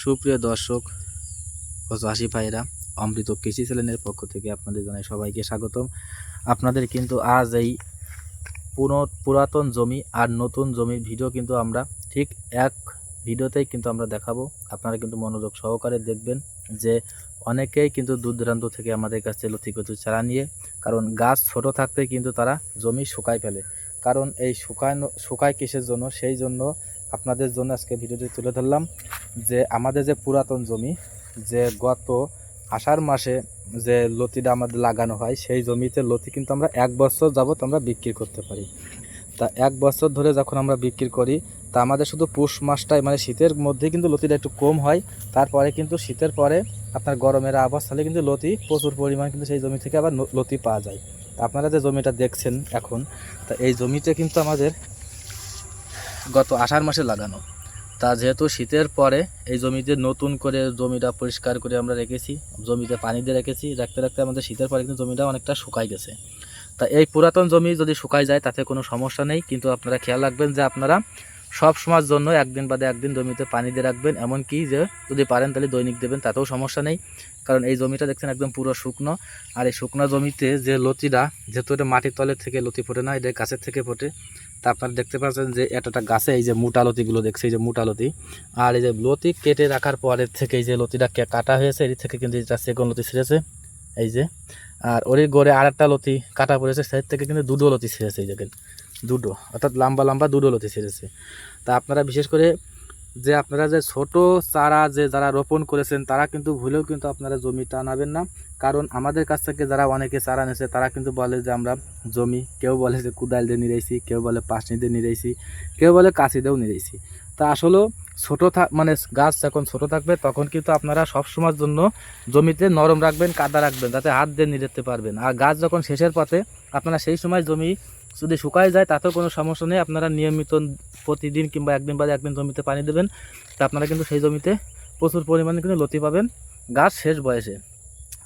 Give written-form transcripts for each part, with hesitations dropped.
সুপ্রিয় দর্শক ও চাষি ভাইরা, অমৃত কৃষি চ্যানেলের পক্ষ থেকে আপনাদের জানাই সবাইকে স্বাগতম। আপনাদের কিন্তু আজ এই পুরাতন জমি আর নতুন জমির ভিডিও কিন্তু আমরা ঠিক এক ভিডিওতেই কিন্তু আমরা দেখাবো। আপনারা কিন্তু মনোযোগ সহকারে দেখবেন যে অনেকেই কিন্তু দূর দূরান্ত থেকে আমাদের কাছে লতি কচু চারা নিয়ে, কারণ গাছ ছোট থাকতে কিন্তু তারা জমি শুকায় ফেলে। কারণ এই শুকায় কিসের জন্য, সেই জন্য আপনাদের জন্য আজকে ভিডিওটি তুলে ধরলাম যে আমাদের যে পুরাতন জমি, যে গত আষাঢ় মাসে যে লতিটা আমাদের লাগানো হয়, সেই জমিতে লতি কিন্তু আমরা 1 বছর যাবত আমরা বিক্রি করতে পারি। তা 1 বছর ধরে যখন আমরা বিক্রি করি, তা আমাদের শুধু পৌষ মাসটাই মানে শীতের মধ্যে কিন্তু লতিটা একটু কম হয়। তারপরে কিন্তু শীতের পরে আপনার গরমের আবহাওয়া সালে কিন্তু লতি প্রচুর পরিমাণ কিন্তু সেই জমি থেকে আবার লতি পাওয়া যায়। তা আপনারা যে জমিটা দেখছেন এখন, তা এই জমিতে কিন্তু আমাদের গত আষাঢ় মাসে লাগানো। তা যেহেতু শীতের পরে এই জমিতে নতুন করে জমিটা পরিষ্কার করে আমরা রেখেছি, জমিতে পানি দিয়ে রেখেছি, রাখতে রাখতে আমাদের শীতের পরে কিন্তু জমিটা অনেকটা শুকাই গেছে। তা এই পুরাতন জমি যদি শুকাই যায় তাতে কোনো সমস্যা নেই, কিন্তু আপনারা খেয়াল রাখবেন যে আপনারা সব সময়ের জন্য একদিন বাদে একদিন জমিতে পানি দিয়ে রাখবেন। এমনকি যে যদি পারেন তাহলে দৈনিক দেবেন, তাতেও সমস্যা নেই। কারণ এই জমিটা দেখছেন একদম পুরো শুকনো, আর এই শুকনো জমিতে যে লতিটা, যেহেতু এটা মাটির তলের থেকে লতি ফোটে না, এটা গাছের থেকে ফোটে। তা আপনারা দেখতে পাচ্ছেন যে একটা গাছে এই যে মোটা লতিগুলো দেখছে, এই যে মোটা লতি, আর এই যে লতি কেটে রাখার পরের থেকে এই যে লতিটা কাটা হয়েছে, এর থেকে কিন্তু এটা সেকেন্ড লতি ছিঁড়েছে এই যে। আর ওর গড়ে আর একটা লতি কাটা পড়েছে, সেই থেকে কিন্তু দুটো লতি ছিঁড়েছে, এই দেখেন দুটো, অর্থাৎ লম্বা লম্বা দুটো লতি ছিঁড়েছে। তা আপনারা বিশেষ করে যে আপনারা যে ছোট চারা যে যারা রোপণ করেছেন, তারা কিন্তু ভুলেও কিন্তু আপনারা জমিটা আনাবেন না। কারণ আমাদের কাছ থেকে যারা অনেকে চারা নিয়েছে, তারা কিন্তু বলে যে আমরা জমি, কেউ বলে যে কুদাল দিয়ে নিড়াইছি, কেউ বলে পাশনি দিয়ে নিড়াইছি, কেউ বলে কাঁচি দিয়েও নিড়াইছি। তা আসলেও ছোটো মানে গাছ যখন ছোট থাকবে তখন কিন্তু আপনারা সবসময়ের জন্য জমিতে নরম রাখবেন, কাদা রাখবেন, যাতে হাত দিয়ে নিড়াতে পারবেন। আর গাছ যখন শেষের পথে, আপনারা সেই সময় জমি যদি শুকায় যায় তাতেও কোনো সমস্যা নেই, আপনারা নিয়মিত প্রতিদিন কিংবা একদিন বাদে একদিন জমিতে পানি দেবেন। তা আপনারা কিন্তু সেই জমিতে প্রচুর পরিমাণে কিন্তু লতি পাবেন গাছ শেষ বয়সে।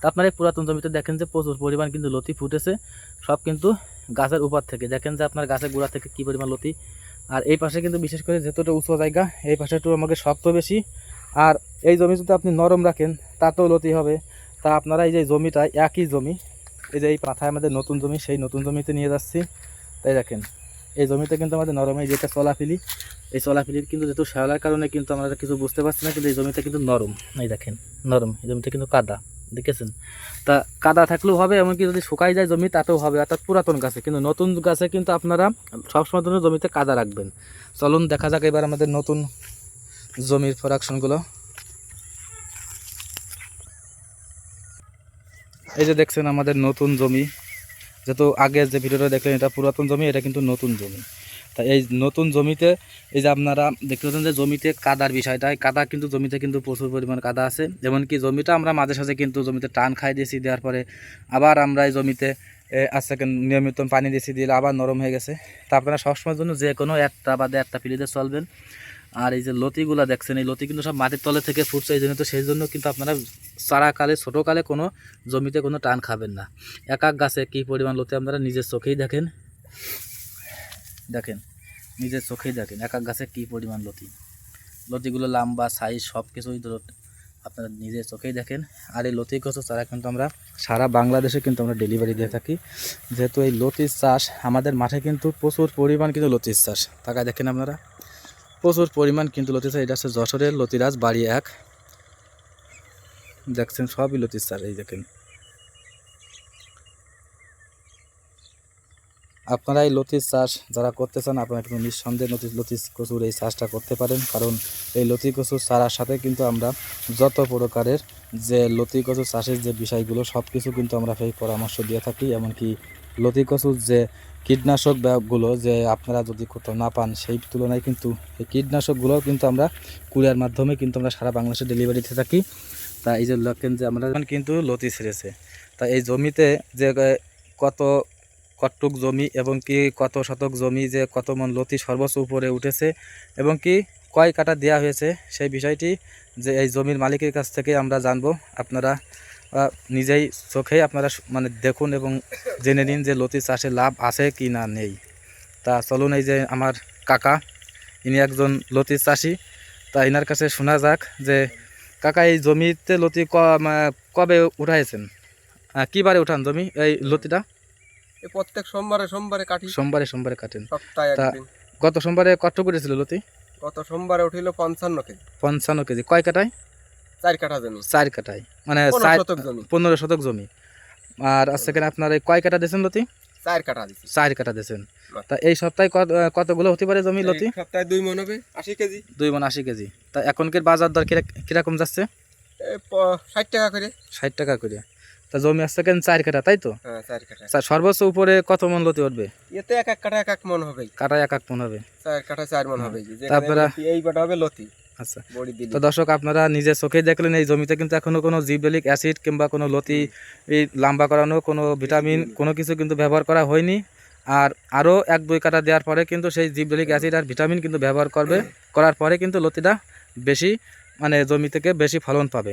তা আপনারা এই পুরাতন জমিতে দেখেন যে প্রচুর পরিমাণ কিন্তু লতি ফুটেছে, সব কিন্তু গাছের উপর থেকে। দেখেন যে আপনার গাছের গোড়া থেকে কী পরিমাণ লতি। আর এই পাশে কিন্তু বিশেষ করে যেহেতু এটা উঁচু জায়গা, এই পাশে একটু আমাকে শক্ত বেশি। আর এই জমি যদি আপনি নরম রাখেন তাতেও লতি হবে। তা আপনারা এই যে জমিটা, একই জমি, এই যে এই পাথায় আমাদের নতুন জমি, সেই নতুন জমিতে নিয়ে যাচ্ছি। তাই দেখেন এই জমিতে কিন্তু আমাদের নরম, এই যেটা চলাফিলি, এই চলাফিলির কিন্তু যেহেতু শ্যাওলার কারণে কিন্তু আমরা কিছু বুঝতে পারছি না, কিন্তু এই জমিটা কিন্তু নরম, এই দেখেন নরম, এই জমিতে কিন্তু কাদা দেখেছেন। তা কাদা থাকলেও হবে, এমনকি যদি শুকাই যায় জমি তাতেও হবে, অর্থাৎ পুরাতন গাছে। কিন্তু নতুন গাছে কিন্তু আপনারা সবসময় জন্য জমিতে কাদা রাখবেন। চলুন দেখা যাক এবার আমাদের নতুন জমির প্রোডাকশনগুলো। এই যে দেখছেন আমাদের নতুন জমি, যেহেতু আগে যে ভিডিওটা দেখলেন এটা পুরাতন জমি, এটা কিন্তু নতুন জমি। তা এই নতুন জমিতে এই যে আপনারা দেখতে পাচ্ছেন যে জমিতে কাদার বিষয়টা, কাদা কিন্তু জমিতে কিন্তু প্রচুর পরিমাণ কাদা আছে। এমনকি জমিটা আমরা মাঝে সাঝে কিন্তু জমিতে টান খাই দিয়েছি, দেওয়ার পরে আবার আমরা এই জমিতে আজকে নিয়মিত পানি দিয়েছি, দিলে আবার নরম হয়ে গেছে। তা আপনারা সবসময়ের জন্য যে কোনো একটা বাদে একটা পিলিতে চলবেন। আর এই যে লতিগুলো দেখছেন, এই লতি কিন্তু সব মাটির তলে থেকে ফুটছে, এই জন্য তো সেই জন্য কিন্তু আপনারা চারাকালে ছোটোকালে কোনো জমিতে কোনো টান খাবেন না। এক এক গাছে কী পরিমাণ লতি আপনারা নিজের চোখেই দেখেন, দেখেন নিজের চোখেই দেখেন এক এক গাছে কী পরিমাণ লতি, লতিগুলো লম্বা সাইজ সব কিছুই আপনারা নিজের চোখেই দেখেন। আর এই লতি কচু চারা কিন্তু আমরা সারা বাংলাদেশে কিন্তু আমরা ডেলিভারি দিয়ে থাকি। যেহেতু এই লতির চাষ আমাদের মাঠে কিন্তু প্রচুর পরিমাণ কিন্তু লতির চাষ, তাকায় দেখেন আপনারা প্রচুর পরিমাণ কিন্তু লতি চাষ। এটা হচ্ছে যশোরের লতিরাজ বাড়ি 1, দেখছেন সবই লতির চাষ। এই দেখেন আপনারা এই লতির চাষ যারা করতে চান, আপনারা কিন্তু নিঃসন্দেহে লতি কচুর এই চাষটা করতে পারেন। কারণ এই লতি কচুর চারার সাথে কিন্তু আমরা যত প্রকারের যে লতি কচুর চাষের যে বিষয়গুলো সব কিছু কিন্তু আমরা সেই পরামর্শ দিয়ে থাকি। এমনকি লতি কচুর যে কীটনাশক গুলো যে আপনারা যদি কোথাও না পান, সেই তুলনায় কিন্তু এই কীটনাশকগুলোও কিন্তু আমরা কুরিয়ার মাধ্যমে কিন্তু আমরা সারা বাংলাদেশে ডেলিভারি দিতে থাকি। তা এই যে লকেন যে আমরা কিন্তু লতি ছেড়েছে, তা এই জমিতে যে কতটুক জমি এবং কি কত শতক জমি, যে কত মন লতি সর্বোচ্চ উপরে উঠেছে এবং কি কয় কাটা দেওয়া হয়েছে, সেই বিষয়টি যে এই জমির মালিকের কাছ থেকে আমরা জানবো। আপনারা নিজেই চোখেই আপনারা মানে দেখুন এবং জেনে নিন যে লতি চাষে লাভ আছে কি না নেই। তা চলুন, এই যে আমার কাকা, ইনি একজন লতি চাষি। তা ইনার কাছে শোনা যাক যে কাকা এই জমিতে লতি কবে উঠাইছেন? কি বারে উঠান জমি এই লতিটা? এই প্রত্যেক সোমবারে সোমবারে কাটি। সোমবারে কাটেন। সপ্তাহে তা একদিন। গত সোমবারে কত করেছিল লতি? গত সোমবারে উঠিল 55 কেজি। 55 কেজি। কয় কাটায়? 4 কাঠা জমি। 4 কাটায়, মানে 15 শতক জমি। 15 শতক জমি। আর আজকে কেন আপনার এই কয় কাটা দিয়েছেন লতি? 4 কাঠা দিছি। 4 কাটা দিয়েছেন। তা এই সপ্তাহে কতগুলো হতে পারে জমি লতি? এই সপ্তাহে 2 মণ হবে, 80 কেজি। 2 মণ 80 কেজি। তা এখনকার বাজার দর কিরকম যাচ্ছে? এই 60 টাকা করে। 60 টাকা করে। তা জমি আসছে কেন 4 কাটা, তাই তো? হ্যাঁ 4 কাঠা। সর্বোচ্চ উপরে কত মণ লতি উঠবে? এতে এক এক কাঠা এক এক মণ হবে। কাটায় 1 মণ হবে। 4 কাঠা 4 মণ হবে। তারপরে এই বাটা হবে লতি। আচ্ছা, বড়ি দিলি। তো দর্শক আপনারা নিজের চোখেই দেখলেন এই জমিতে কিন্তু এখনো কোনো জিবরেলিক অ্যাসিড কিংবা কোনো লতি এই লম্বা করানো কোনো ভিটামিন কোনো কিছু কিন্তু ব্যবহার করা হয়নি। আর আরও 1-2 কাটা দেওয়ার পরে কিন্তু সেই জিবরেলিক অ্যাসিড আর ভিটামিন কিন্তু ব্যবহার করার পরে কিন্তু লতিটা বেশি, মানে জমি থেকে বেশি ফলন পাবে।